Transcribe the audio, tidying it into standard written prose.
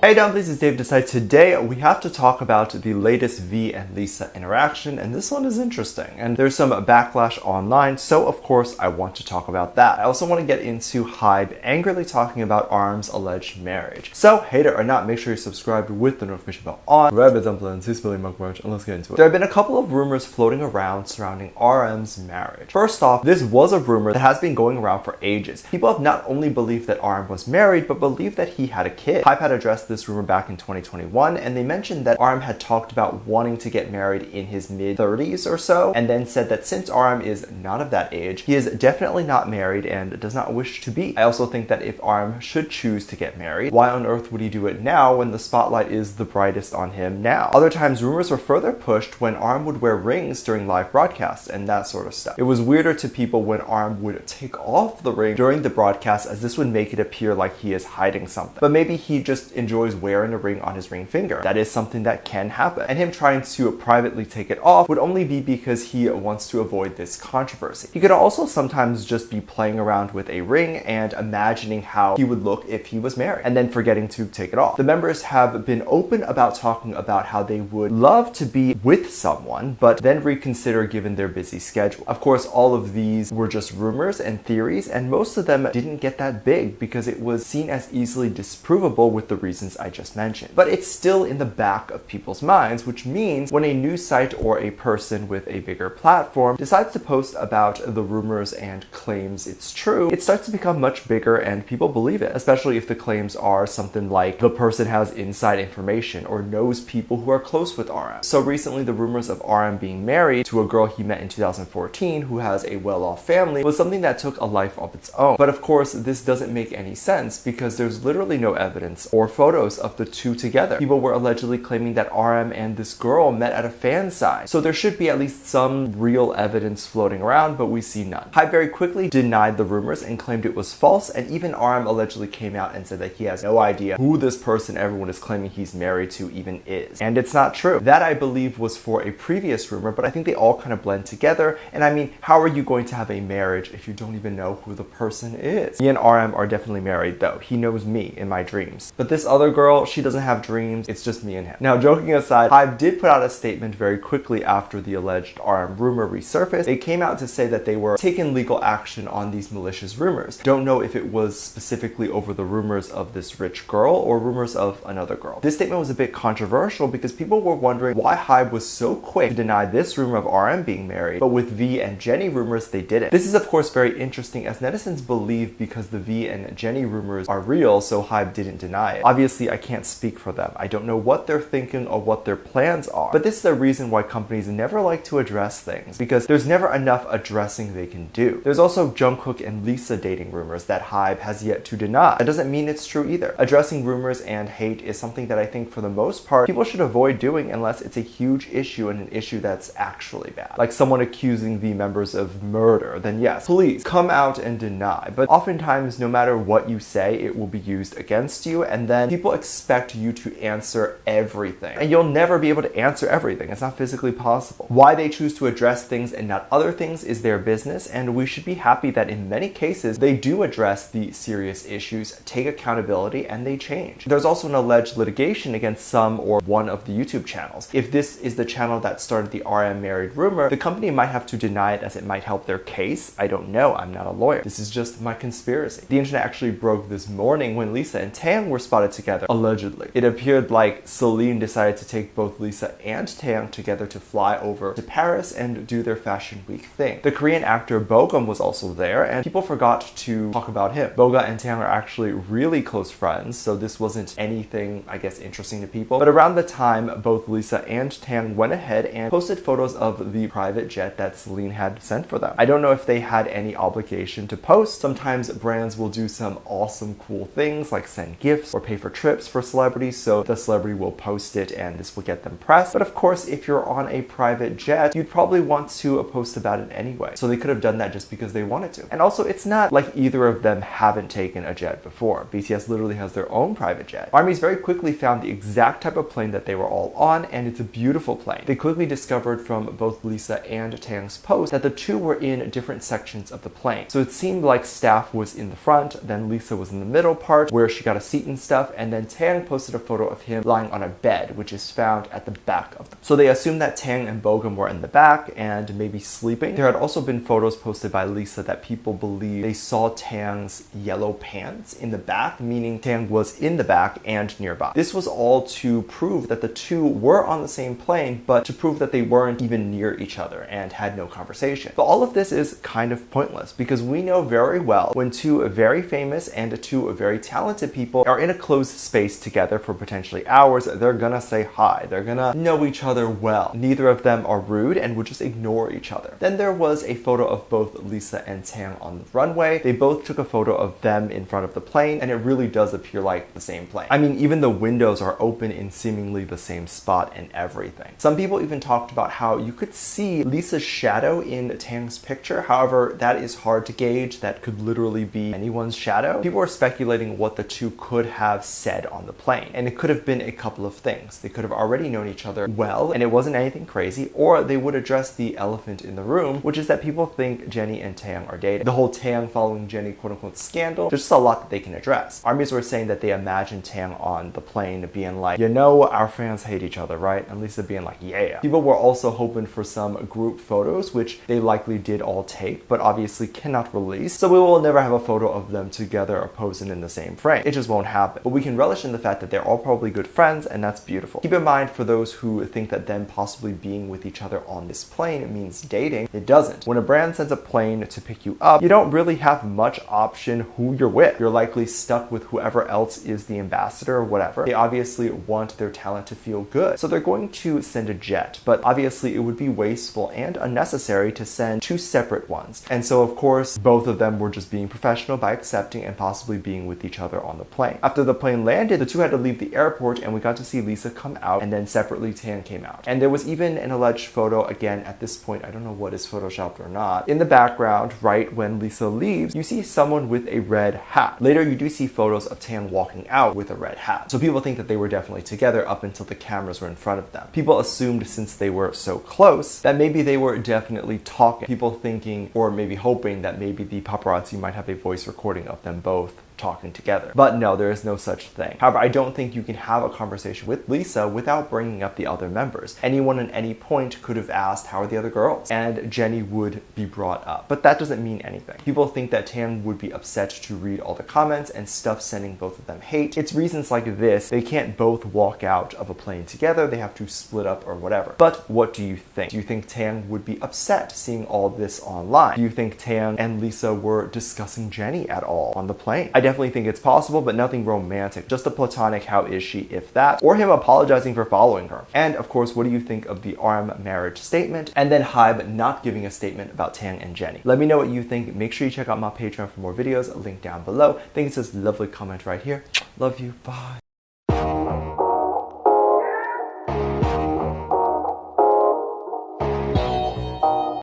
Hey dumplings, it's Dave Decide. Today we have to talk about the latest V and Lisa interaction, and this one is interesting. And there's some backlash online, so of course I want to talk about that. I also want to get into HYBE angrily talking about RM's alleged marriage. So, hater or not, make sure you're subscribed with the notification bell on. Rabbit dumplings, he's spilling milk merch, and let's get into it. There have been a couple of rumors floating around surrounding RM's marriage. First off, this was a rumor that has been going around for ages. People have not only believed that RM was married, but believed that he had a kid. HYBE had addressed this rumor back in 2021, and they mentioned that RM had talked about wanting to get married in his mid-30s or so, and then said that since RM is not of that age, he is definitely not married and does not wish to be. I also think that if RM should choose to get married, why on earth would he do it now when the spotlight is the brightest on him now? Other times, rumors were further pushed when RM would wear rings during live broadcasts and that sort of stuff. It was weirder to people when RM would take off the ring during the broadcast, as this would make it appear like he is hiding something. But maybe he just enjoys wearing a ring on his ring finger. That is something that can happen. And him trying to privately take it off would only be because he wants to avoid this controversy. He could also sometimes just be playing around with a ring and imagining how he would look if he was married, and then forgetting to take it off. The members have been open about talking about how they would love to be with someone, but then reconsider given their busy schedule. Of course, all of these were just rumors and theories, and most of them didn't get that big because it was seen as easily disprovable with the reasons I just mentioned. But it's still in the back of people's minds, which means when a news site or a person with a bigger platform decides to post about the rumors and claims it's true, it starts to become much bigger and people believe it, especially if the claims are something like the person has inside information or knows people who are close with RM. So recently, the rumors of RM being married to a girl he met in 2014 who has a well-off family was something that took a life of its own. But of course, this doesn't make any sense because there's literally no evidence or photos of the two together. People were allegedly claiming that RM and this girl met at a fan sign. So there should be at least some real evidence floating around, but we see none. HYBE very quickly denied the rumors and claimed it was false, and even RM allegedly came out and said that he has no idea who this person everyone is claiming he's married to even is. And it's not true. That, I believe, was for a previous rumor, but I think they all kind of blend together. And I mean, how are you going to have a marriage if you don't even know who the person is? Me and RM are definitely married though. He knows me in my dreams. But this other girl, she doesn't have dreams. It's just me and him. Now, joking aside, HYBE did put out a statement very quickly after the alleged RM rumor resurfaced. They came out to say that they were taking legal action on these malicious rumors. Don't know if it was specifically over the rumors of this rich girl or rumors of another girl. This statement was a bit controversial because people were wondering why HYBE was so quick to deny this rumor of RM being married, but with V and Jennie rumors, they didn't. This is of course very interesting, as netizens believe because the V and Jennie rumors are real, so HYBE didn't deny it. Obviously, I can't speak for them. I don't know what they're thinking or what their plans are, but this is the reason why companies never like to address things, because there's never enough addressing they can do. There's also Jungkook and Lisa dating rumors that HYBE has yet to deny. That doesn't mean it's true either. Addressing rumors and hate is something that I think for the most part people should avoid doing unless it's a huge issue and an issue that's actually bad. Like someone accusing the members of murder, then yes, please come out and deny. But oftentimes, no matter what you say, it will be used against you, and then people expect you to answer everything. And you'll never be able to answer everything. It's not physically possible. Why they choose to address things and not other things is their business, and we should be happy that in many cases they do address the serious issues, take accountability, and they change. There's also an alleged litigation against some or one of the YouTube channels. If this is the channel that started the RM married rumor, the company might have to deny it as it might help their case. I don't know. I'm not a lawyer. This is just my conspiracy. The internet actually broke this morning when Lisa and Taehyung were spotted together, allegedly. It appeared like Celine decided to take both Lisa and Taehyung together to fly over to Paris and do their fashion week thing. The Korean actor Bogum was also there, and people forgot to talk about him. Boga and Taehyung are actually really close friends, so this wasn't anything, I guess, interesting to people. But around the time, both Lisa and Taehyung went ahead and posted photos of the private jet that Celine had sent for them. I don't know if they had any obligation to post. Sometimes brands will do some awesome cool things like send gifts or pay for trips for celebrities, so the celebrity will post it and this will get them press. But of course, if you're on a private jet, you'd probably want to post about it anyway. So they could have done that just because they wanted to. And also, it's not like either of them haven't taken a jet before. BTS literally has their own private jet. Armies very quickly found the exact type of plane that they were all on, and it's a beautiful plane. They quickly discovered from both Lisa and Taehyung's post that the two were in different sections of the plane. So it seemed like staff was in the front, then Lisa was in the middle part where she got a seat and stuff, and then Taehyung posted a photo of him lying on a bed, which is found at the back of them. So they assumed that Taehyung and Bogum were in the back and maybe sleeping. There had also been photos posted by Lisa that people believe they saw Taehyung's yellow pants in the back, meaning Taehyung was in the back and nearby. This was all to prove that the two were on the same plane, but to prove that they weren't even near each other and had no conversation. But all of this is kind of pointless because we know very well when two very famous and two very talented people are in a closed space together for potentially hours, they're gonna say hi. They're gonna know each other well. Neither of them are rude and would just ignore each other. Then there was a photo of both Lisa and Taehyung on the runway. They both took a photo of them in front of the plane, and it really does appear like the same plane. I mean, even the windows are open in seemingly the same spot and everything. Some people even talked about how you could see Lisa's shadow in Taehyung's picture. However, that is hard to gauge. That could literally be anyone's shadow. People are speculating what the two could have said on the plane, and it could have been a couple of things. They could have already known each other well, and it wasn't anything crazy, or they would address the elephant in the room, which is that people think Jennie and Taehyung are dating. The whole Taehyung following Jennie quote-unquote scandal, there's just a lot that they can address. Armies were saying that they imagined Taehyung on the plane being like, you know, our fans hate each other, right? And Lisa being like, yeah. People were also hoping for some group photos, which they likely did all take, but obviously cannot release. So we will never have a photo of them together or posing in the same frame. It just won't happen. But we can relish in the fact that they're all probably good friends, and that's beautiful. Keep in mind, for those who think that them possibly being with each other on this plane means dating, it doesn't. When a brand sends a plane to pick you up, you don't really have much option who you're with. You're likely stuck with whoever else is the ambassador or whatever. They obviously want their talent to feel good, so they're going to send a jet, but obviously it would be wasteful and unnecessary to send two separate ones. And so of course, both of them were just being professional by accepting and possibly being with each other on the plane. After the plane landed, the two had to leave the airport, and we got to see Lisa come out, and then separately Taehyung came out. And there was even an alleged photo, again at this point, I don't know what is photoshopped or not. In the background, right when Lisa leaves, you see someone with a red hat. Later, you do see photos of Taehyung walking out with a red hat. So people think that they were definitely together up until the cameras were in front of them. People assumed, since they were so close, that maybe they were definitely talking. People thinking, or maybe hoping, that maybe the paparazzi might have a voice recording of them both talking together. But no, there is no such thing. However, I don't think you can have a conversation with Lisa without bringing up the other members. Anyone at any point could have asked, how are the other girls? And Jennie would be brought up. But that doesn't mean anything. People think that Taehyung would be upset to read all the comments and stuff sending both of them hate. It's reasons like this. They can't both walk out of a plane together. They have to split up or whatever. But what do you think? Do you think Taehyung would be upset seeing all this online? Do you think Taehyung and Lisa were discussing Jennie at all on the plane? I definitely think it's possible, but nothing romantic. Just a platonic how is she, if that, or him apologizing for following her. And of course, what do you think of the armed marriage statement? And then HYBE not giving a statement about Taehyung and Jennie. Let me know what you think. Make sure you check out my Patreon for more videos, link down below. I think it says lovely comment right here. Love you. Bye.